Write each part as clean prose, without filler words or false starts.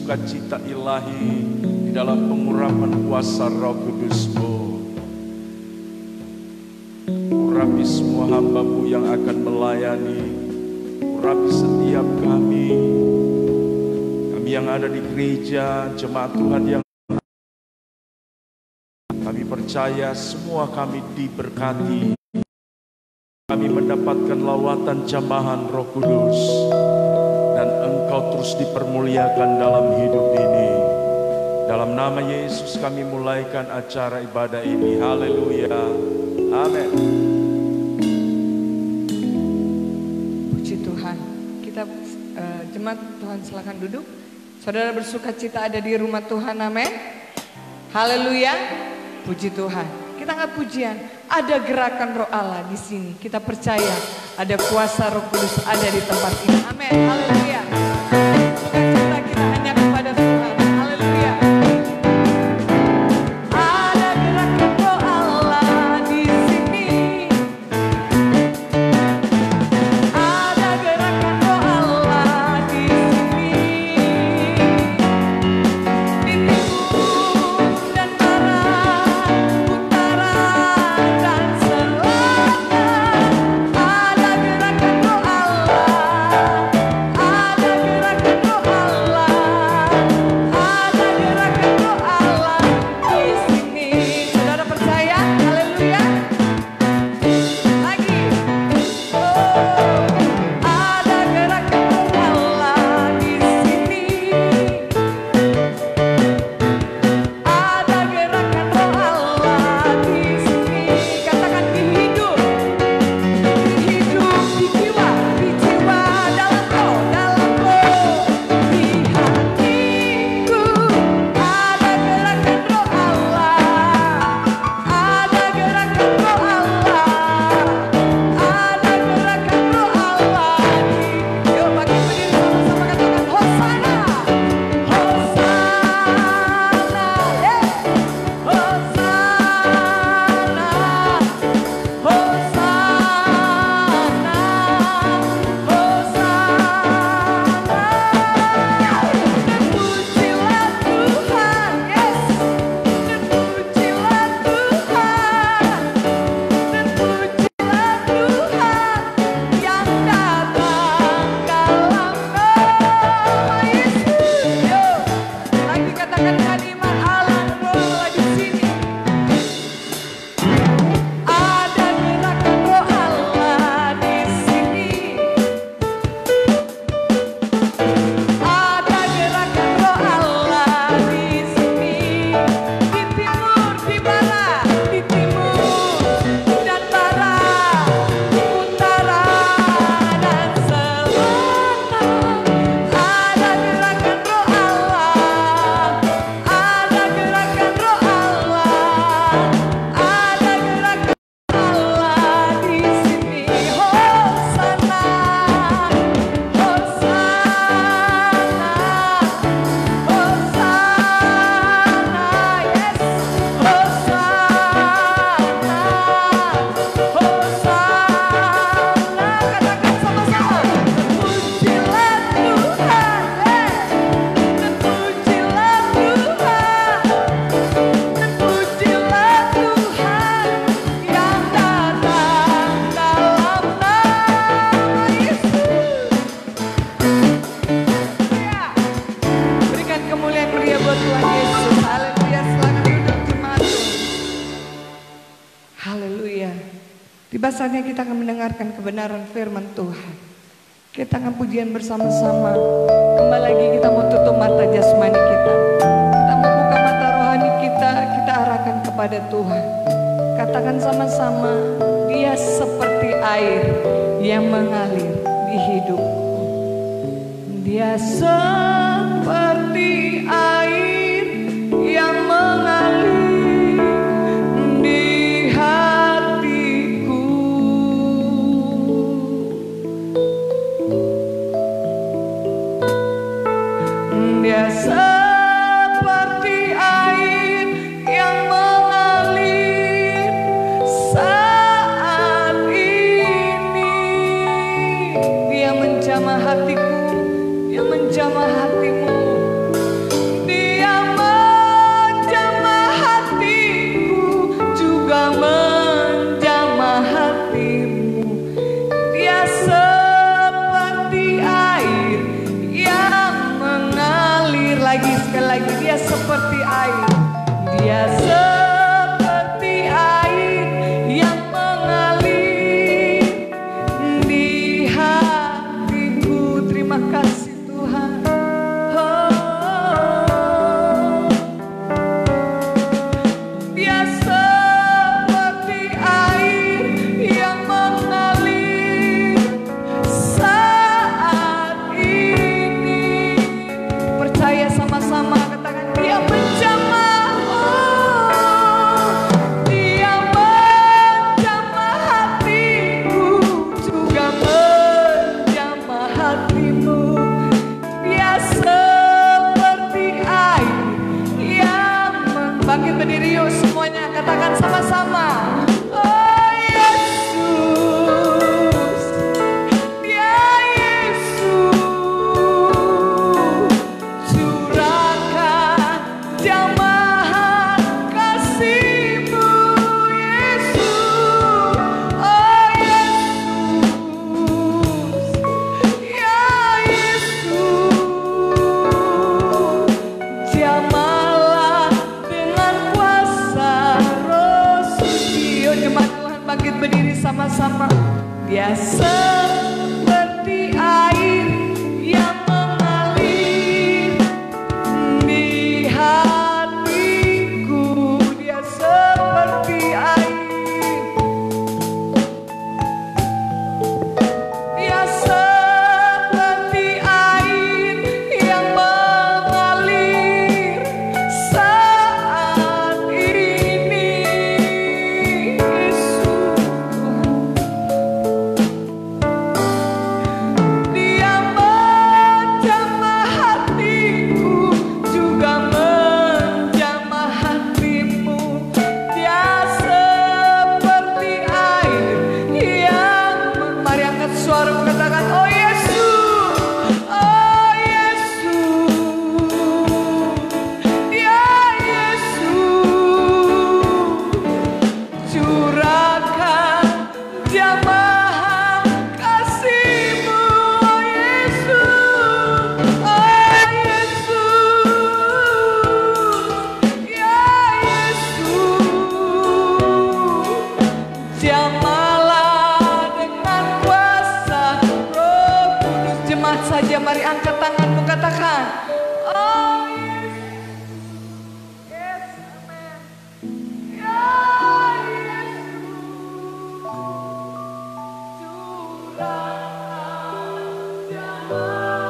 bersukacita ilahi di dalam pengurapan kuasa Roh Kudus-Mu. Urapi semua hamba-Mu yang akan melayani, urapi setiap kami yang ada di gereja, jemaat Tuhan yang kami percaya semua kami diberkati. Kami mendapatkan lawatan jamahan Roh Kudus dan Engkau terus dipermuliakan dalam hidup ini. Dalam nama Yesus kami mulaikan acara ibadah ini. Haleluya. Amin. Puji Tuhan. Kita jemaat Tuhan silakan duduk. Saudara bersukacita ada di rumah Tuhan, amin. Haleluya, puji Tuhan. Kita angkat pujian, ada gerakan Roh Allah di sini. Kita percaya ada kuasa Roh Kudus ada di tempat ini, amin. Haleluya. Sukacita kita hanya kepada Tuhan, haleluya. Ada gerakan Roh Allah di sini. Ada gerakan Roh Allah di sini. Saatnya kita akan mendengarkan kebenaran firman Tuhan. Kita akan pujian bersama-sama. Kembali lagi kita mau tutup mata jasmani kita. Kita mau buka mata rohani kita. Kita arahkan kepada Tuhan. Katakan sama-sama, Dia seperti air yang mengalir di hidupku. Dia seperti air yang mengalir di hatiku. Dia seperti air yang mengalir saat ini. Dia menjamah hatiku, Dia menjamah hatimu. berdiri yuk semuanya, katakan sama-sama. Oh Yesus, ya Yesus, curahkan jamahan kasih-Mu Yesus. Oh Yesus, ya Yesus, jamalah dengan kuasa Roh Suci. Oh jemaat Tuhan, bangkit berdiri sama-sama. Dia seperti air yang mengalir di hatiku. Dia seperti air, dia seperti air yang mengalir saat ini. Yesus, dia menjamah hatiku, juga menjamah hatimu. Dia seperti air yang mari angkat suara katakan, oh Yesus, oh Yesus, ya Yesus, curahkan jamahan kasih-Mu. Oh Yesus, oh Yesus, ya Yesus, jamalah dengan kuasa Roh Kudus. Jemaat saja mari angkat tanganmu, katakan, oh Yesus, yes, amen. Ya Yesus, curahkan jamahan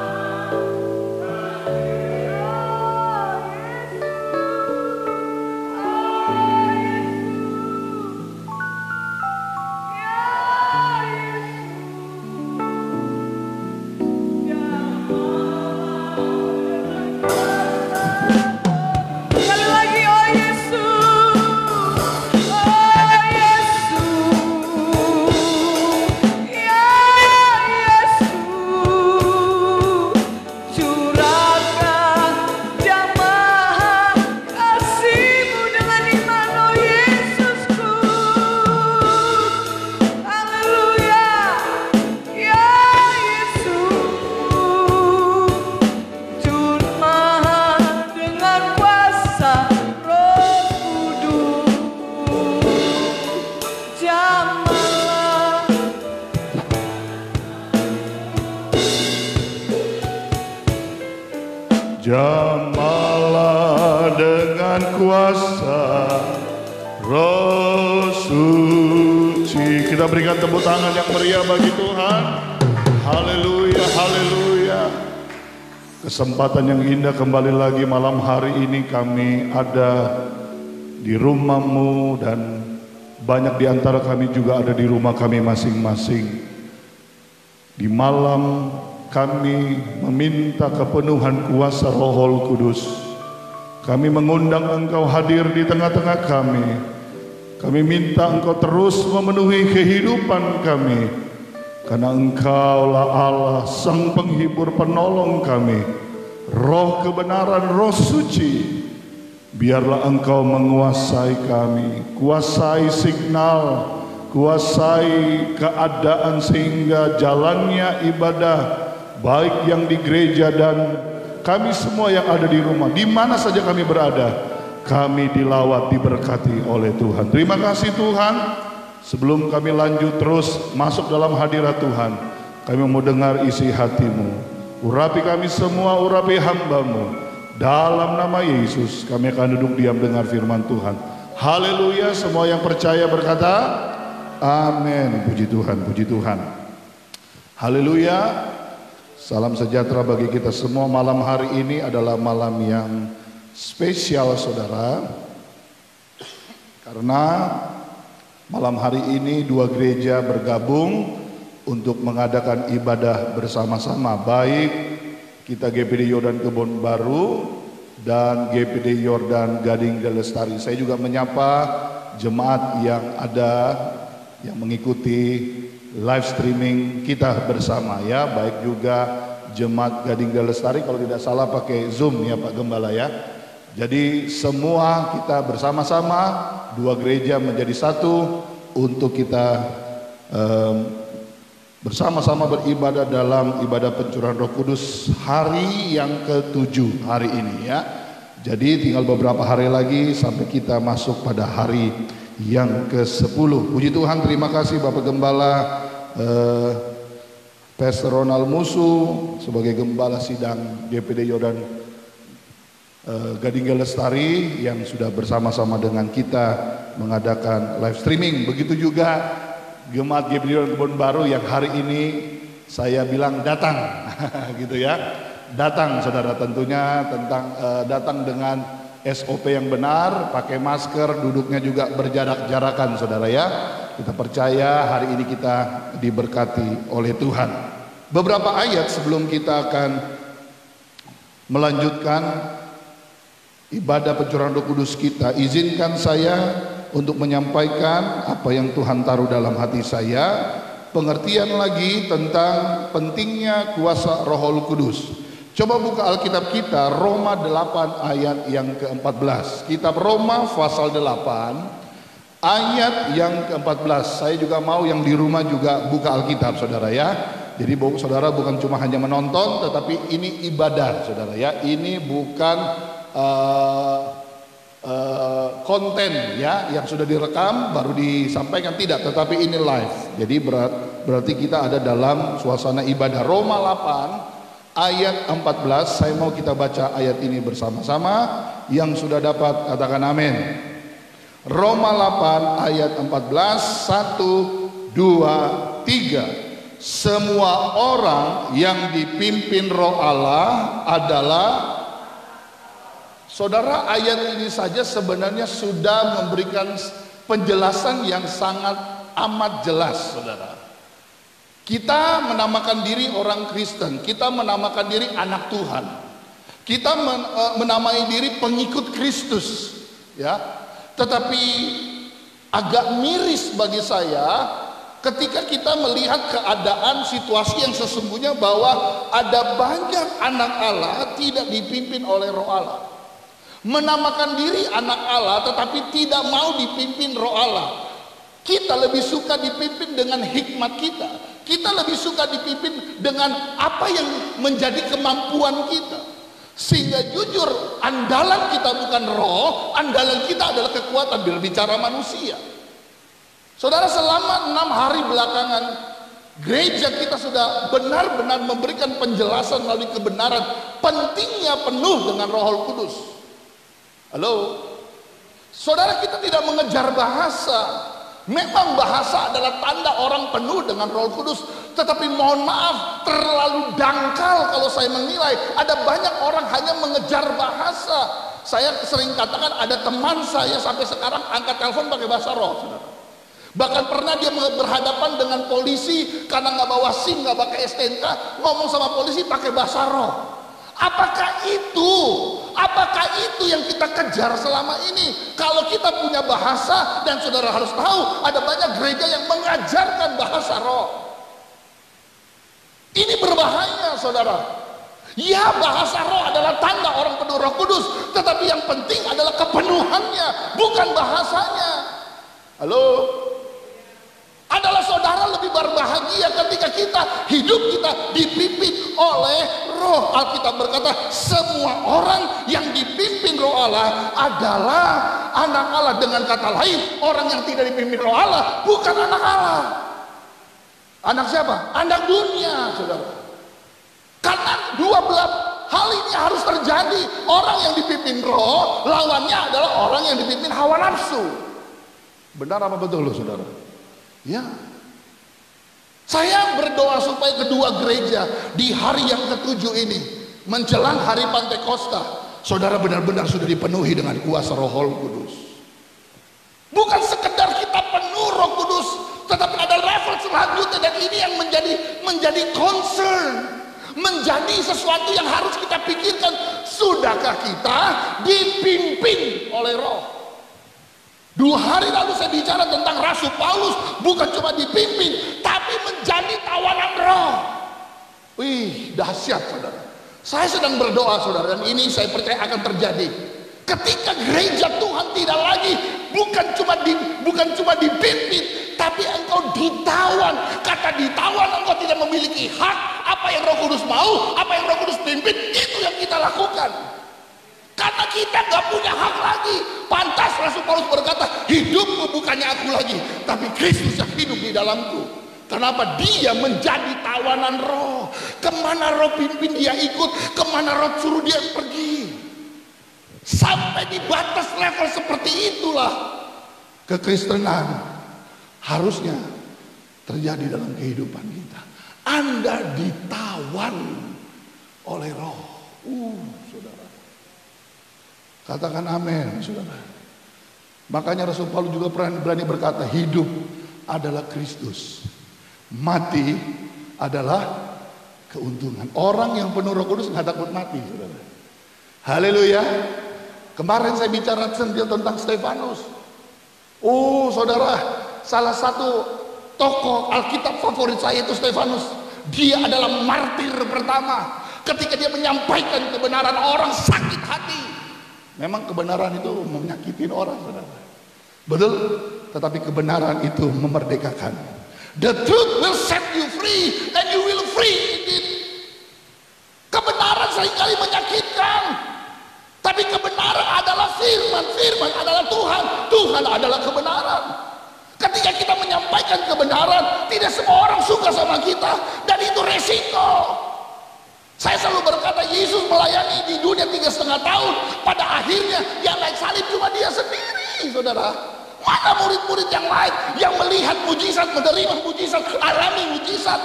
sekali lagi, oh Yesus, oh Yesus, ya Yesus, curahkan jamahan kasih-Mu dengan iman, oh Yesusku. Haleluya, ya Yesus, jamahan dengan kuasa Roh Kudus. Jamalah, Jamalah dengan kuasa Roh Suci. Kita berikan tepuk tangan yang meriah bagi Tuhan. Haleluya, haleluya. Kesempatan yang indah kembali lagi malam hari ini kami ada di rumah-Mu, dan banyak di antara kami juga ada di rumah kami masing-masing. Di malam kami meminta kepenuhan kuasa Roh Kudus. Kami mengundang Engkau hadir di tengah-tengah kami. Kami minta Engkau terus memenuhi kehidupan kami, karena Engkaulah Allah, Sang Penghibur, Penolong kami. Roh kebenaran, Roh Suci, biarlah Engkau menguasai kami. Kuasai signal, kuasai keadaan sehingga jalannya ibadah, baik yang di gereja dan kami semua yang ada di rumah, di mana saja kami berada, kami dilawat, diberkati oleh Tuhan. Terima kasih Tuhan. Sebelum kami lanjut terus masuk dalam hadirat Tuhan, kami mau dengar isi hati-Mu. Urapi kami semua, urapi hamba-Mu. Dalam nama Yesus kami akan duduk diam dengar firman Tuhan. Haleluya. Semua yang percaya berkata amin. Puji Tuhan, puji Tuhan. Haleluya. Salam sejahtera bagi kita semua. Malam hari ini adalah malam yang spesial saudara, karena malam hari ini dua gereja bergabung untuk mengadakan ibadah bersama-sama, baik kita GPD Yordan Kebon Baru dan GPD Yordan Gading Lestari. Saya juga menyapa jemaat yang ada yang mengikuti live streaming kita bersama ya, baik juga jemaat Gading Lestari, kalau tidak salah pakai Zoom ya Pak Gembala ya. Jadi semua kita bersama-sama, dua gereja menjadi satu untuk kita bersama-sama beribadah dalam ibadah pencurahan Roh Kudus hari yang ke-7 hari ini ya. Jadi tinggal beberapa hari lagi sampai kita masuk pada hari yang ke-10. Puji Tuhan, terima kasih Bapak Gembala Pastor Ronald Musu sebagai Gembala Sidang GPD Yordan Gading Lestari yang sudah bersama-sama dengan kita mengadakan live streaming. Begitu juga Jemaat GPD Yordan Kebon Baru yang hari ini saya bilang datang gitu ya. Datang saudara, tentunya datang dengan SOP yang benar, pakai masker, duduknya juga berjarak-jarakan saudara ya. Kita percaya hari ini kita diberkati oleh Tuhan. Beberapa ayat sebelum kita akan melanjutkan ibadah pencurahan Roh Kudus kita, izinkan saya untuk menyampaikan apa yang Tuhan taruh dalam hati saya, pengertian lagi tentang pentingnya kuasa Roh Kudus. Coba buka Alkitab kita, Roma 8 ayat yang ke-14. Kitab Roma pasal 8 ayat yang ke-14. Saya juga mau yang di rumah juga buka Alkitab saudara ya. Jadi saudara bukan cuma hanya menonton, tetapi ini ibadah saudara ya. Ini bukan konten ya yang sudah direkam baru disampaikan, tidak, tetapi ini live. Jadi berarti kita ada dalam suasana ibadah. Roma 8 ayat 14. Saya mau kita baca ayat ini bersama-sama. Yang sudah dapat katakan amin. Roma 8 ayat 14. 1, 2, 3. Semua orang yang dipimpin Roh Allah adalah. Saudara, ayat ini saja sebenarnya sudah memberikan penjelasan yang sangat amat jelas saudara. Kita menamakan diri orang Kristen, kita menamakan diri anak Tuhan, kita menamai diri pengikut Kristus ya. Tetapi agak miris bagi saya ketika kita melihat keadaan situasi yang sesungguhnya bahwa ada banyak anak Allah tidak dipimpin oleh Roh Allah. Menamakan diri anak Allah tetapi tidak mau dipimpin Roh Allah. Kita lebih suka dipimpin dengan hikmat kita. Kita lebih suka dipimpin dengan apa yang menjadi kemampuan kita. Sehingga jujur, andalan kita bukan roh, andalan kita adalah kekuatan berbicara manusia. Saudara, selama 6 hari belakangan gereja kita sudah benar-benar memberikan penjelasan melalui kebenaran pentingnya penuh dengan Roh Kudus. Halo, saudara, kita tidak mengejar bahasa. Memang bahasa adalah tanda orang penuh dengan Roh Kudus, tetapi mohon maaf, terlalu dangkal kalau saya menilai. Ada banyak orang hanya mengejar bahasa. Saya sering katakan ada teman saya sampai sekarang angkat telepon pakai bahasa roh, saudara. Bahkan pernah dia berhadapan dengan polisi karena nggak bawa SIM, nggak pakai STNK, ngomong sama polisi pakai bahasa roh. Apakah itu yang kita kejar selama ini? Kalau kita punya bahasa, dan saudara harus tahu ada banyak gereja yang mengajarkan bahasa roh. Ini berbahaya saudara. Ya, bahasa roh adalah tanda orang penuh Roh Kudus, tetapi yang penting adalah kepenuhannya, bukan bahasanya. Halo, adalah saudara lebih berbahagia ketika hidup kita dipimpin oleh Roh. Alkitab berkata semua orang yang dipimpin Roh Allah adalah anak Allah. Dengan kata lain, orang yang tidak dipimpin Roh Allah bukan anak Allah. Anak siapa? Anak dunia, saudara. Karena dua belah hal ini harus terjadi. Orang yang dipimpin Roh, lawannya adalah orang yang dipimpin hawa nafsu. Benar apa betul loh saudara? Ya, saya berdoa supaya kedua gereja di hari yang ke-7 ini menjelang hari Pantekosta, saudara benar-benar sudah dipenuhi dengan kuasa Roh Kudus. Bukan sekedar kita penuh Roh Kudus, tetapi ada level selanjutnya, dan ini yang menjadi concern, menjadi sesuatu yang harus kita pikirkan. Sudahkah kita dipimpin oleh Roh? 2 hari lalu saya bicara tentang Rasul Paulus bukan cuma dipimpin, tapi menjadi tawanan Roh. Wih, dahsyat saudara. Saya sedang berdoa saudara, dan ini saya percaya akan terjadi. Ketika gereja Tuhan tidak lagi bukan cuma dipimpin, tapi engkau ditawan. Kata ditawan, engkau tidak memiliki hak. Apa yang Roh Kudus mau, apa yang Roh Kudus pimpin, itu yang kita lakukan. Karena kita gak punya hak lagi. Pantas Rasul Paulus berkata, hidupku bukannya aku lagi, tapi Kristus yang hidup di dalamku. Kenapa? Dia menjadi tawanan Roh. Kemana Roh pimpin dia ikut, kemana Roh suruh dia pergi. Sampai di batas level seperti itulah kekristenan harusnya terjadi dalam kehidupan kita. Anda ditawan oleh Roh. Saudara. Katakan amin, saudara. Makanya Rasul Paulus juga berani berkata, hidup adalah Kristus, mati adalah keuntungan. Orang yang penuh Roh Kudus nggak takut mati, saudara. Haleluya. Kemarin saya bicara tentang Stefanus. Saudara, salah satu tokoh Alkitab favorit saya itu Stefanus. Dia adalah martir pertama. Ketika dia menyampaikan kebenaran, orang sakit hati. Memang kebenaran itu menyakitin orang, saudara. Betul, tetapi kebenaran itu memerdekakan. The truth will set you free and you will free indeed. Kebenaran seringkali menyakitkan, tapi kebenaran adalah firman, firman adalah Tuhan, Tuhan adalah kebenaran. Ketika kita menyampaikan kebenaran, tidak semua orang suka sama kita, dan itu resiko. Saya selalu berkata, Yesus melayani di dunia 3,5 tahun. Pada akhirnya yang naik salib cuma dia sendiri, saudara. Mana murid-murid yang lain yang melihat mujizat, menerima mujizat, alami mujizat?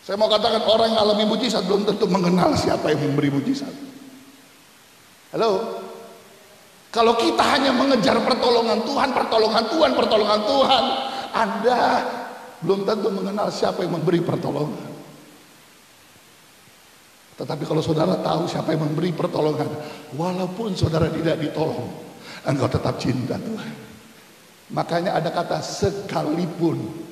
Saya mau katakan, orang yang alami mujizat belum tentu mengenal siapa yang memberi mujizat. Halo? Kalau kita hanya mengejar pertolongan Tuhan, pertolongan Tuhan, pertolongan Tuhan, Anda belum tentu mengenal siapa yang memberi pertolongan. Tetapi kalau saudara tahu siapa yang memberi pertolongan, walaupun saudara tidak ditolong, engkau tetap cinta Tuhan. Makanya ada kata sekalipun.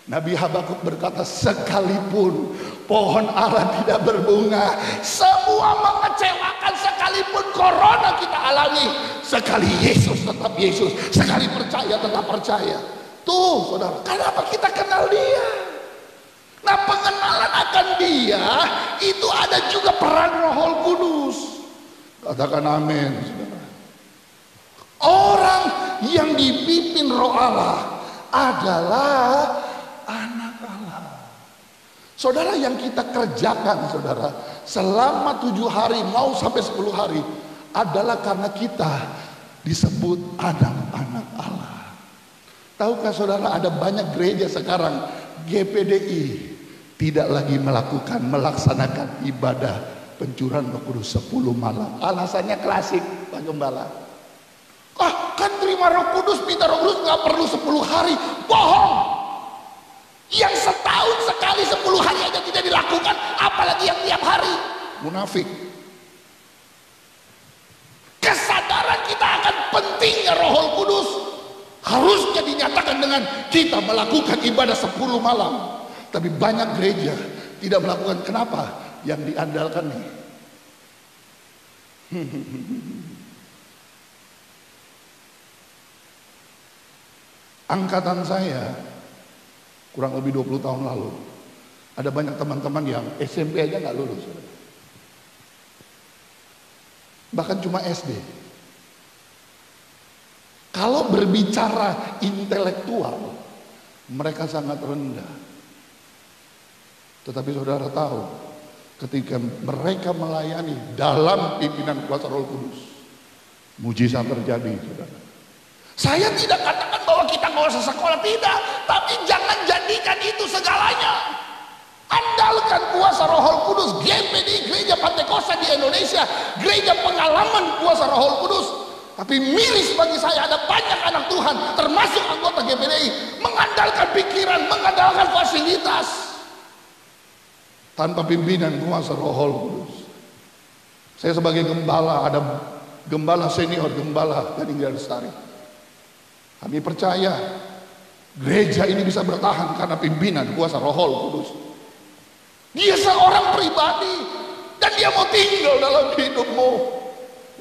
Nabi Habakuk berkata, sekalipun pohon ara tidak berbunga, semua mengecewakan, sekalipun corona kita alami, sekali Yesus tetap Yesus, sekali percaya tetap percaya. Tuh saudara, kenapa kita kenal dia? Nah, pengenalan akan dia itu ada juga peran Roh Kudus. Katakan amin, saudara. Orang yang dipimpin Roh Allah adalah anak Allah. Saudara, yang kita kerjakan, saudara, selama 7 hari mau sampai 10 hari adalah karena kita disebut anak-anak Allah. Tahukah saudara, ada banyak gereja sekarang GPDI tidak lagi melaksanakan ibadah pencurahan Roh Kudus 10 malam. Alasannya klasik, Pak Gembala. Kan terima Roh Kudus, minta Roh Kudus nggak perlu 10 hari. Bohong. Yang setahun sekali 10 hari aja tidak dilakukan, apalagi yang tiap hari. Munafik. Kesadaran kita akan pentingnya Roh Kudus harusnya dinyatakan dengan kita melakukan ibadah 10 malam. Tapi banyak gereja tidak melakukan. Kenapa? Yang diandalkan nih, angkatan saya kurang lebih 20 tahun lalu, ada banyak teman-teman yang SMP aja nggak lulus, bahkan cuma SD. Kalau berbicara intelektual, mereka sangat rendah. Tetapi saudara tahu, ketika mereka melayani dalam pimpinan kuasa Roh Kudus, mujizat terjadi, saudara. Saya tidak katakan bahwa kita nggak usah sekolah, tidak, tapi jangan jadikan itu segalanya. Andalkan kuasa Roh Kudus. GPD, Gereja Pantekosta di Indonesia, gereja pengalaman kuasa Roh Kudus. Tapi miris bagi saya, ada banyak anak Tuhan, termasuk anggota GPDI, mengandalkan pikiran, mengandalkan fasilitas tanpa pimpinan kuasa Roh Kudus. Saya sebagai gembala, ada gembala senior, gembala Gading Lestari. Kami percaya gereja ini bisa bertahan karena pimpinan kuasa Roh Kudus. Dia seorang pribadi dan dia mau tinggal dalam hidupmu.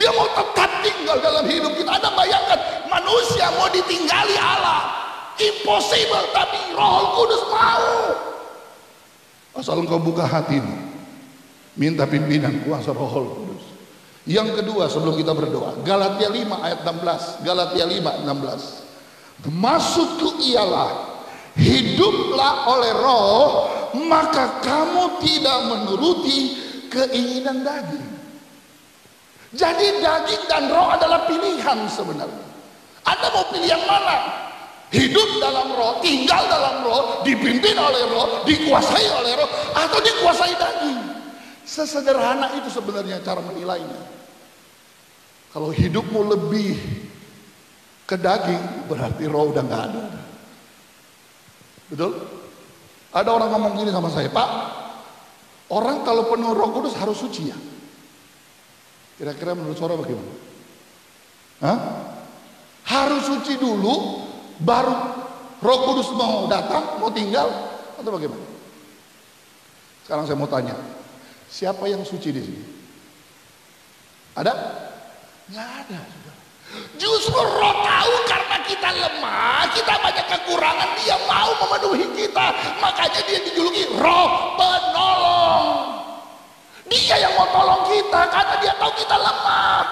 Dia mau tetap tinggal dalam hidup kita. Anda bayangkan manusia mau ditinggali Allah, impossible, tapi Roh Kudus mau. Asal engkau buka hatimu, minta pimpinan kuasa Roh Kudus. Yang kedua sebelum kita berdoa, Galatia 5 ayat 16. Galatia 5:16. Maksudku ialah hiduplah oleh Roh, maka kamu tidak menuruti keinginan daging. Jadi daging dan roh adalah pilihan sebenarnya. Anda mau pilih yang mana? Hidup dalam roh, tinggal dalam roh, dipimpin oleh roh, dikuasai oleh roh, atau dikuasai daging. Sesederhana itu sebenarnya cara menilainya. Kalau hidupmu lebih ke daging, berarti roh udah nggak ada. Betul? Ada orang ngomong gini sama saya, Pak, orang kalau penuh Roh Kudus harus suci ya? Kira-kira menurut saudara bagaimana? Hah? Harus suci dulu, baru Roh Kudus mau datang, mau tinggal, atau bagaimana? Sekarang saya mau tanya, siapa yang suci di sini? Ada? Nggak ada. Justru Roh tahu karena kita lemah, kita banyak kekurangan, dia mau memenuhi kita. Makanya dia dijuluki Roh Penolong. Dia yang mau tolong kita karena dia tahu kita lemah.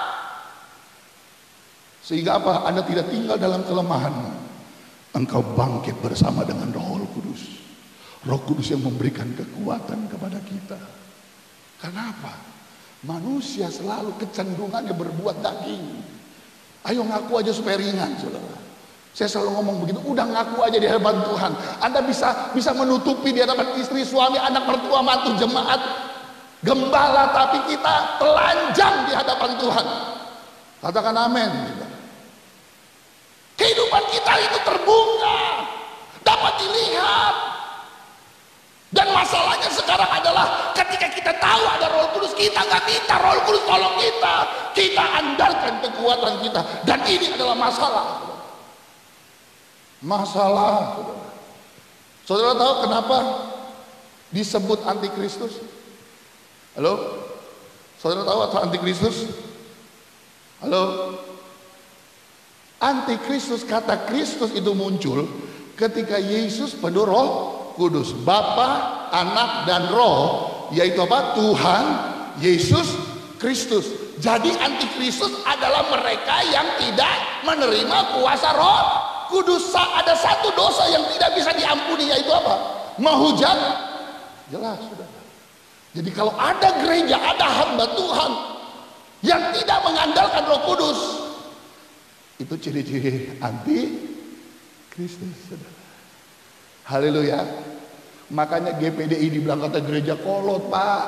Sehingga apa? Anda tidak tinggal dalam kelemahanmu. Engkau bangkit bersama dengan Roh Kudus. Roh Kudus yang memberikan kekuatan kepada kita. Kenapa? Manusia selalu kecenderungannya berbuat daging. Ayo ngaku aja supaya ringan, saudara. Saya selalu ngomong begitu, udah ngaku aja di hadapan Tuhan. Anda bisa menutupi di hadapan istri, suami, anak, mertua, mantu, jemaat, gembala, tapi kita telanjang di hadapan Tuhan. Katakan amin. Kehidupan kita itu terbuka, dapat dilihat. Dan masalahnya sekarang adalah ketika kita tahu ada Roh Kudus, kita nggak minta Roh Kudus tolong kita. Kita andalkan kekuatan kita. Dan ini adalah masalah. Masalah. Saudara tahu kenapa disebut antikristus? Halo? Saudara tahu apa antikristus? Halo? Antikristus, kata Kristus itu muncul ketika Yesus penuh Roh Kudus, Bapa, Anak, dan Roh, yaitu apa? Tuhan Yesus Kristus. Jadi antikristus adalah mereka yang tidak menerima kuasa Roh Kudus. Ada satu dosa yang tidak bisa diampuni, yaitu apa? Menghujat. Jelas, sudah. Jadi kalau ada gereja, ada hamba Tuhan yang tidak mengandalkan Roh Kudus, itu ciri-ciri antikristus. Haleluya. Makanya GPDI dibilang kata gereja kolot, Pak.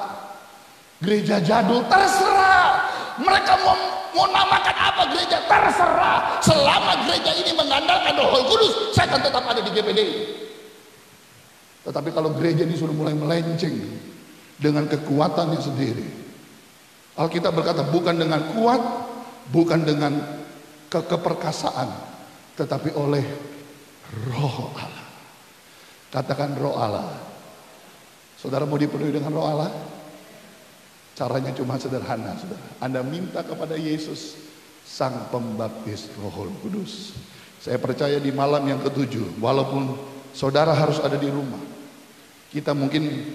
Gereja jadul, terserah. Mereka mau namakan apa gereja, terserah. Selama gereja ini mengandalkan Roh Kudus, saya akan tetap ada di GPDI. Tetapi kalau gereja ini sudah mulai melenceng dengan kekuatannya sendiri, Alkitab berkata bukan dengan kuat, bukan dengan keperkasaan, tetapi oleh Roh Allah. Katakan Roh Allah. Saudara mau dipenuhi dengan Roh Allah? Caranya cuma sederhana, saudara. Anda minta kepada Yesus, Sang Pembaptis Roh Kudus. Saya percaya di malam yang ke-7, walaupun saudara harus ada di rumah, kita mungkin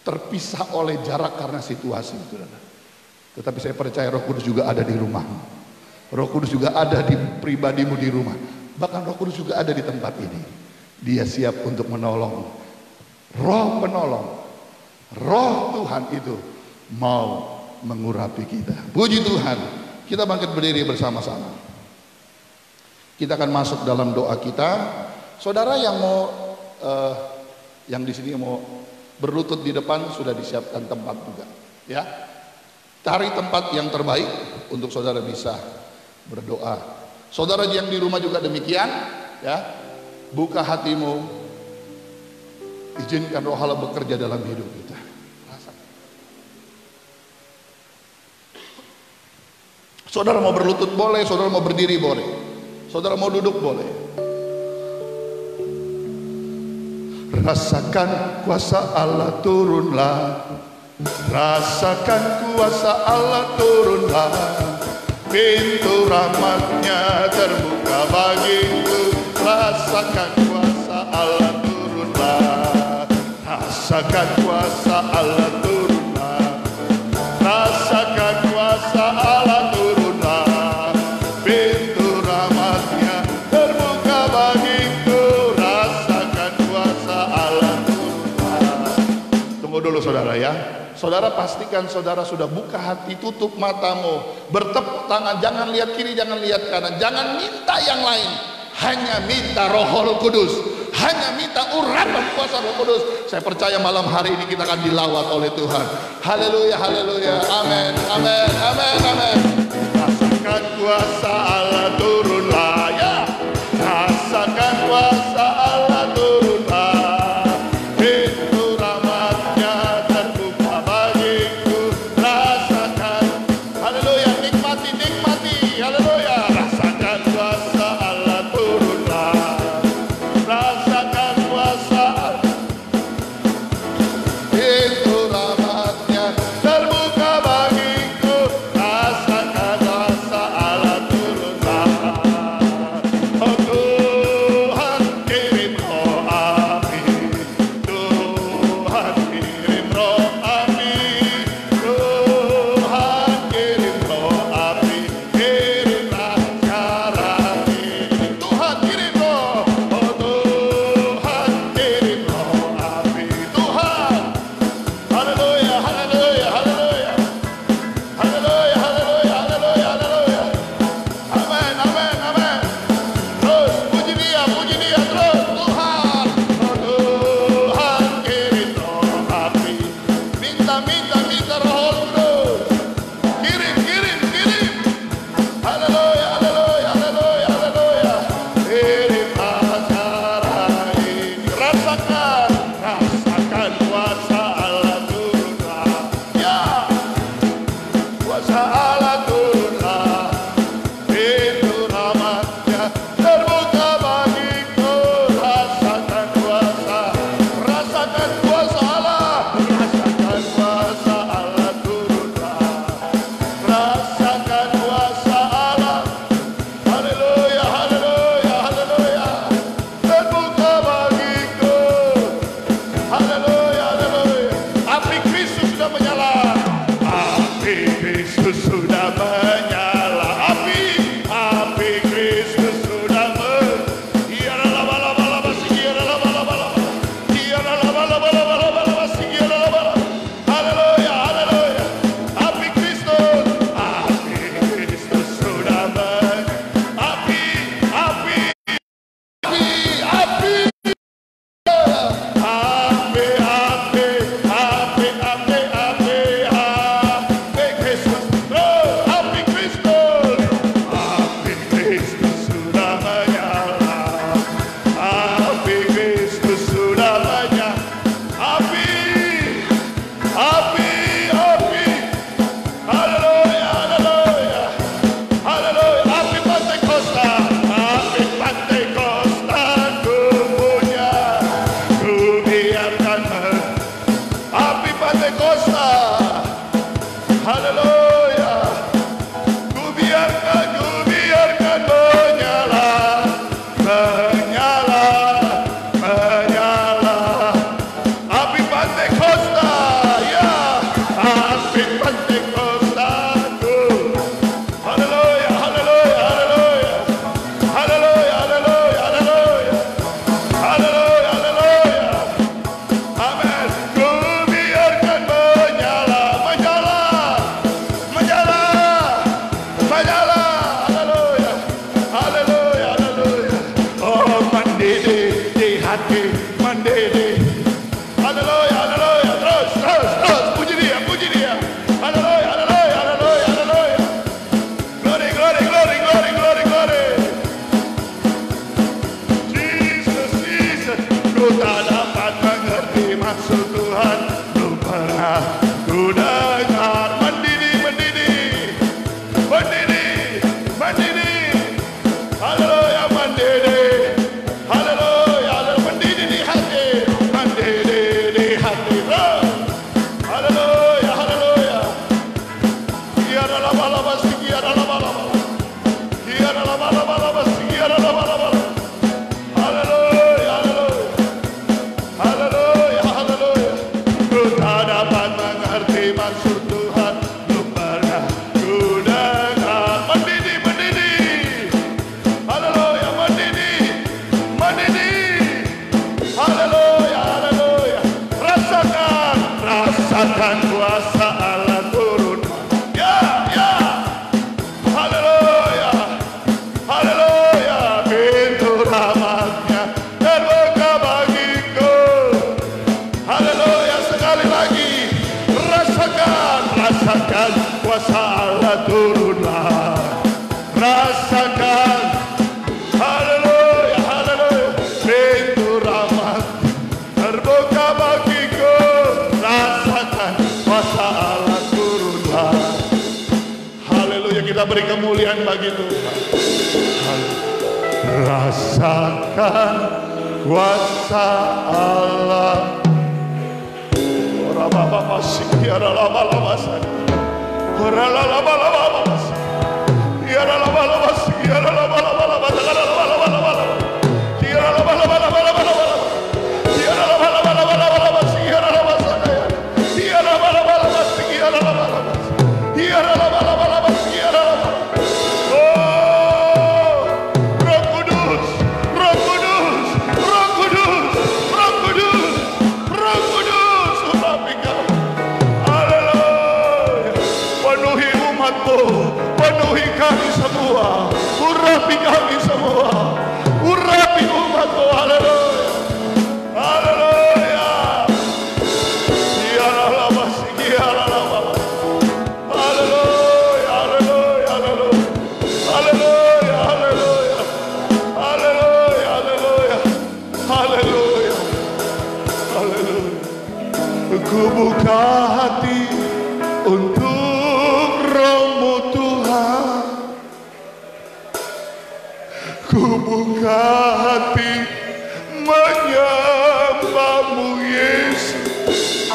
terpisah oleh jarak karena situasi, saudara. Tetapi saya percaya Roh Kudus juga ada di rumahmu. Roh Kudus juga ada di pribadimu di rumah. Bahkan Roh Kudus juga ada di tempat ini. Dia siap untuk menolong. Roh penolong, Roh Tuhan itu mau mengurapi kita. Puji Tuhan. Kita bangkit berdiri bersama-sama. Kita akan masuk dalam doa kita. Saudara yang mau yang di sini mau berlutut di depan, sudah disiapkan tempat juga, ya. Cari tempat yang terbaik untuk saudara bisa berdoa. Saudara yang di rumah juga demikian, ya. Buka hatimu, izinkan Roh Allah bekerja dalam hidup kita. Saudara mau berlutut boleh, saudara mau berdiri boleh, saudara mau duduk boleh. Rasakan kuasa Allah turunlah, rasakan kuasa Allah turunlah, pintu rahmatnya terbuka bagiku. Rasakan kuasa Allah turunlah, rasakan kuasa Allah turunlah, rasakan kuasa Allah turunlah, pintu rahmatnya terbuka bagiku. Rasakan kuasa Allah turunlah. Tunggu dulu saudara ya. Saudara pastikan saudara sudah buka hati, tutup matamu, bertepuk tangan, jangan lihat kiri, jangan lihat kanan, jangan minta yang lain. Hanya minta Roh Kudus, hanya minta urapan kuasa Roh Kudus. Saya percaya malam hari ini kita akan dilawat oleh Tuhan. Haleluya, haleluya, amin, amin, amin, amin. Rasakan kuasa Allah turunlah ya, rasakan kuasa Allah turunlah, pintu rahmatnya terbuka bagiku. Rasakan, haleluya, nikmati, nikmati, haleluya. Rasakan kuasa Allah turunlah, rasakan kuasa pintu rahmatnya terbuka bagiku. Rasakan kuasa Allah turunlah, beri kemuliaan bagi Tuhan. Rasakan kuasa Allah. Ora baba sikiara lama-lama sana. Ora lama-lama sana. Tiara lama-lama sikiara lama-lama sana. Lama-lama. Tiara lama-lama. Tiara lama-lama sikiara lama sana. Tiara lama-lama sikiara lama-lama. Tiara lama-lama sikiara lama. Penuhi kami semua, urapi kami semua, urapi umatmu, haleluya, haleluya, haleluya, haleluya, haleluya, haleluya, haleluya, haleluya, haleluya, haleluya, haleluya. Ku buka hati untuk Roh-Mu Tuhan, ku buka hati menyembah-Mu Yesus.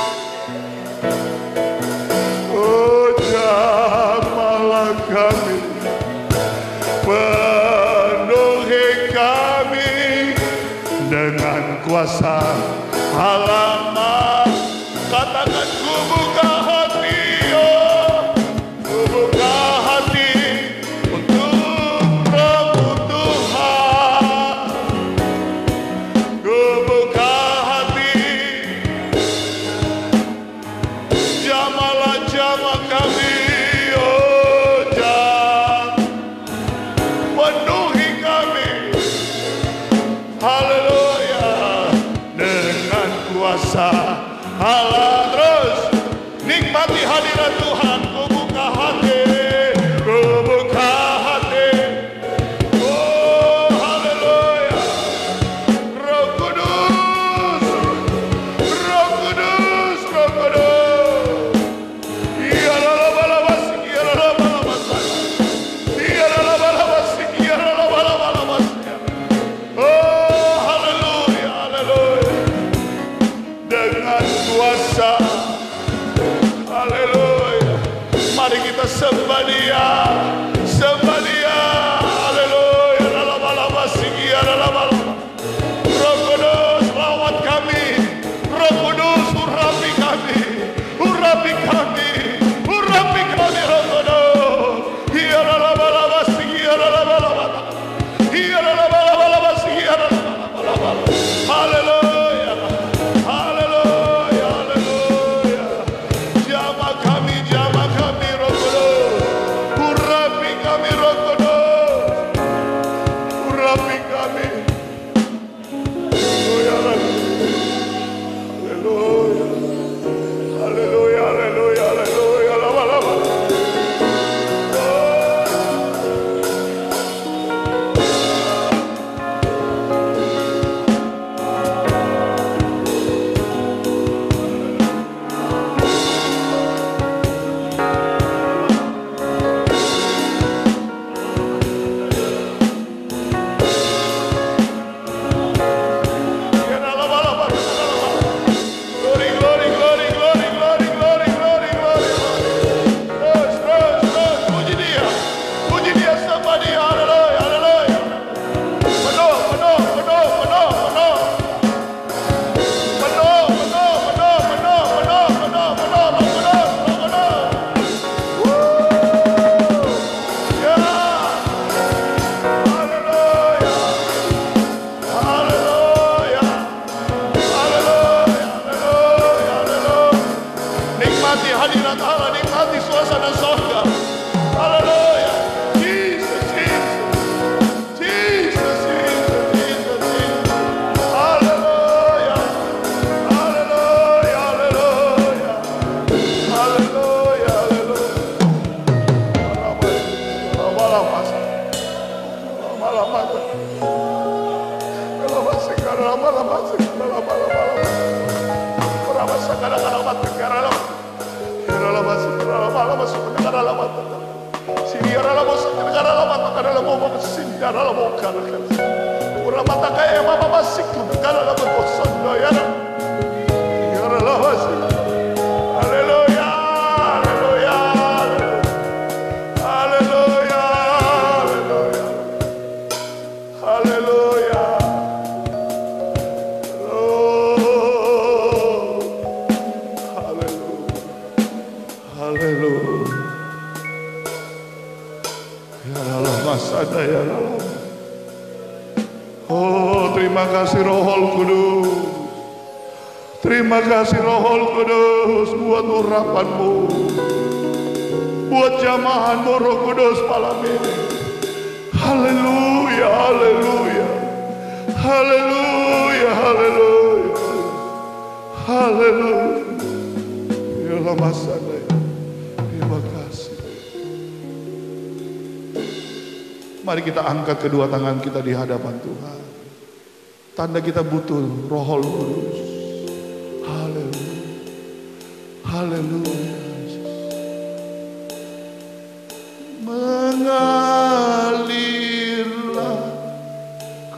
Oh, jamalah kami, penuhi kami dengan kuasa Allah. Katakan ku buka hati, oh, ku buka hati untuk Roh-Mu Tuhan, ku buka hati, jamalah kami, oh, penuhi kami, haleluya, dengan kuasa Allah. Terus nikmati hadirat Tuhan. Ku buka hati, ku buka hati. Oh, haleluya. Roh Kudus, Roh Kudus, Roh Kudus. Iya lama-lama sih, iya lama-lama sih, iya lama-lama sih, iya lama-lama sih. Oh, haleluya, haleluya. Dengan kuasa, haleluya. Mari kita sembah Dia, sembah Dia, haleluya. Lama-lama singgi, lama-lama. Roh Kudus, lawat kami. Roh Kudus, urapi kami, urapi kami, urapi kami, Roh Kudus. Iya lama-lama singgi, lama-lama. Iya lama-lama singgi, lama-lama. Haleluya. Oh, terima kasih Rohul Kudus. Terima kasih Rohul Kudus buat urapanmu, buat jamahanmu Roh Kudus malam ini. Haleluya, haleluya, haleluya, haleluya, haleluya. Ya lama sana ya. Terima kasih. Mari kita angkat kedua tangan kita di hadapan Tuhan. Tanda kita butuh Rohul Kudus. Haleluya, haleluya. Mengalirlah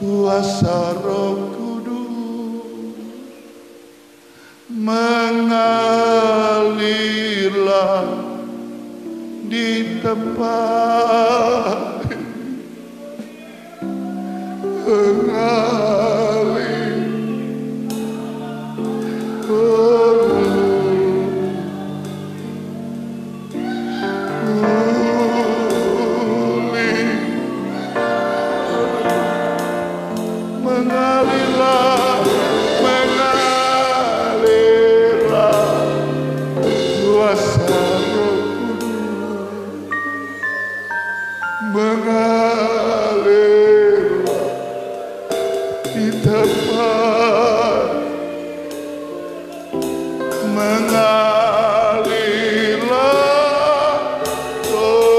kuasa Roh Kudus, mengalirlah di tempat mengalir, mengalirlah, mengalirlah kuasa Roh Kudus, mengalirlah di tempat, mengalirlah Roh,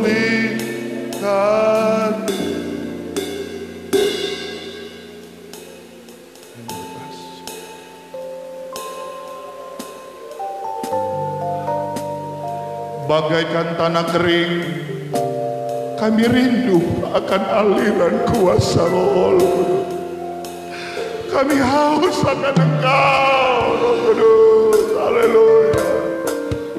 pulihkan. Bagaikan tanah kering, kami rindu akan aliran kuasa Roh Kudus. Kami haus akan Engkau, Roh Kudus. Haleluya,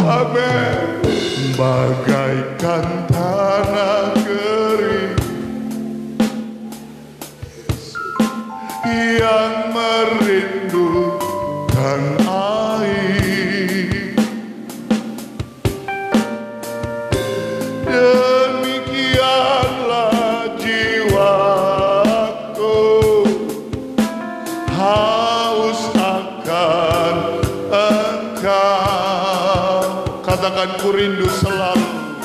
amin. Bagaikan tanah kering yang merindukan air, demikianlah jiwaku haus akan Engkau. Katakan, ku rindu selalu,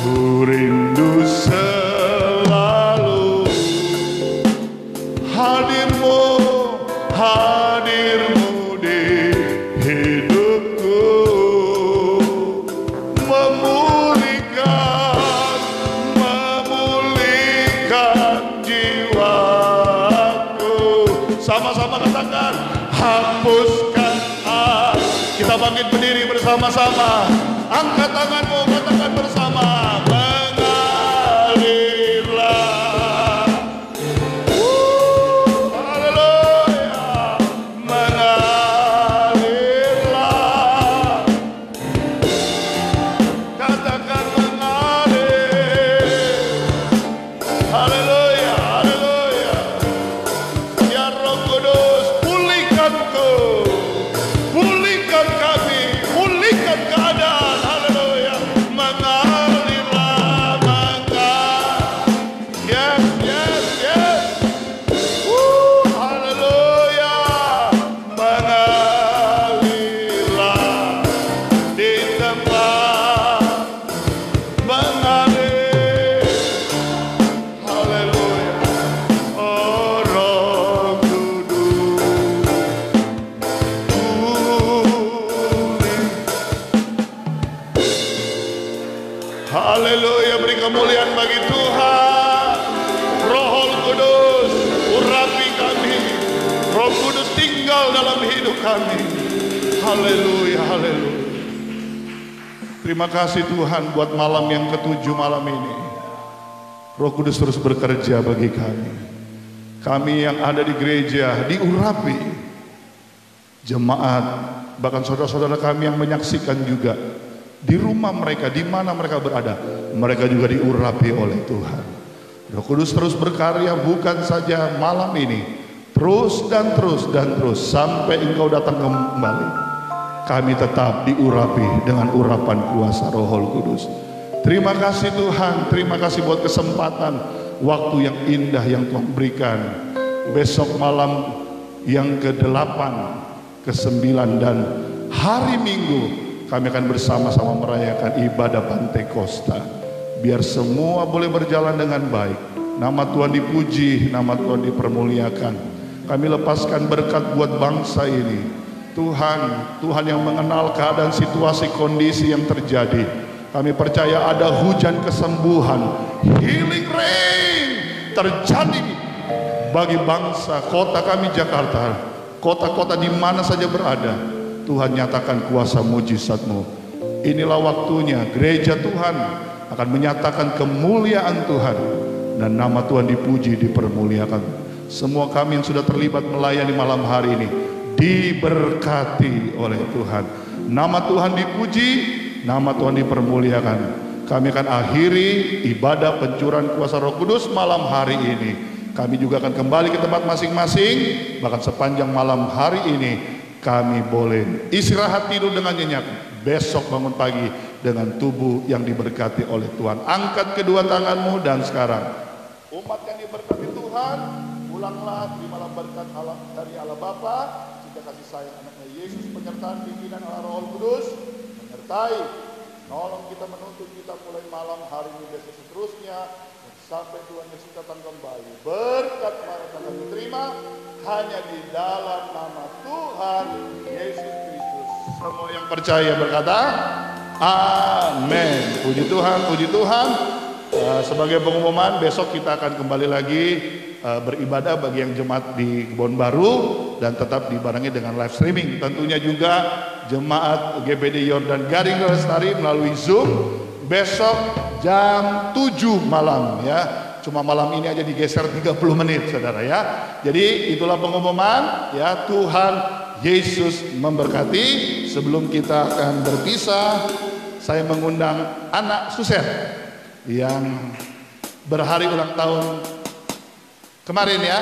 ku rindu selalu hadirmu, hadirmu di hidupku, memulihkan, memulihkan jiwaku. Sama-sama katakan, hapuskan kita bangkit berdiri bersama-sama. Angkat tanganmu, katakan bersama. Mengalirlah, haleluya, mengalirlah. Katakan mengalir. Haleluya, haleluya. Ya Roh Kudus, pulihkanku, pulihkan kami, pulihkan keadaan. Haleluya, mengalirlah, mengalir. Yes, yes, yes. Haleluya, mengalirlah di tempat, mengalir. Haleluya, oh Roh Kudus, haleluya, beri kemuliaan bagi Tuhan. Roh Kudus, urapi kami. Roh Kudus tinggal dalam hidup untuk kami. Haleluya, haleluya. Terima kasih Tuhan buat malam yang ke-7 malam ini. Roh Kudus terus bekerja bagi kami. Kami yang ada di gereja diurapi. Jemaat, bahkan saudara-saudara kami yang menyaksikan juga di rumah mereka, di mana mereka berada, mereka juga diurapi oleh Tuhan. Roh Kudus terus berkarya, bukan saja malam ini, terus dan terus dan terus sampai Engkau datang kembali. Kami tetap diurapi dengan urapan kuasa Roh Kudus. Terima kasih Tuhan, terima kasih buat kesempatan waktu yang indah yang Tuhan berikan. Besok malam yang ke-8, ke-9 dan hari Minggu kami akan bersama-sama merayakan ibadah Pantekosta. Biar semua boleh berjalan dengan baik. Nama Tuhan dipuji, nama Tuhan dipermuliakan. Kami lepaskan berkat buat bangsa ini. Tuhan yang mengenal keadaan situasi kondisi yang terjadi. Kami percaya ada hujan kesembuhan, healing rain terjadi bagi bangsa kota kami Jakarta, kota-kota di mana saja berada. Tuhan nyatakan kuasa mujizat-Mu. Inilah waktunya gereja Tuhan akan menyatakan kemuliaan Tuhan dan nama Tuhan dipuji, dipermuliakan. Semua kami yang sudah terlibat melayani malam hari ini diberkati oleh Tuhan. Nama Tuhan dipuji, nama Tuhan dipermuliakan. Kami akan akhiri ibadah pencurahan kuasa Roh Kudus malam hari ini. Kami juga akan kembali ke tempat masing-masing. Bahkan sepanjang malam hari ini kami boleh istirahat tidur dengan nyenyak. Besok bangun pagi dengan tubuh yang diberkati oleh Tuhan. Angkat kedua tanganmu dan sekarang umat yang diberkati Tuhan, pulanglah di malam berkat Allah dari Allah Bapa, kasih sayang anaknya Yesus, penyertaan pimpinan Allah Roh Kudus menyertai, nolong kita, menuntun kita mulai malam hari ini besok seterusnya sampai Tuhan Yesus datang kembali. Berkat para kami terima hanya di dalam nama Tuhan Yesus Kristus. Semua yang percaya berkata amin. Puji Tuhan, puji Tuhan. Sebagai pengumuman, besok kita akan kembali lagi beribadah bagi yang jemaat di Kebon Baru dan tetap dibarengi dengan live streaming. Tentunya juga jemaat GBD Yordan Garing Lestari melalui Zoom besok jam 7 malam ya. Cuma malam ini aja digeser 30 menit saudara ya. Jadi itulah pengumuman ya. Tuhan Yesus memberkati. Sebelum kita akan berpisah, saya mengundang anak Suser yang berhari ulang tahun kemarin ya.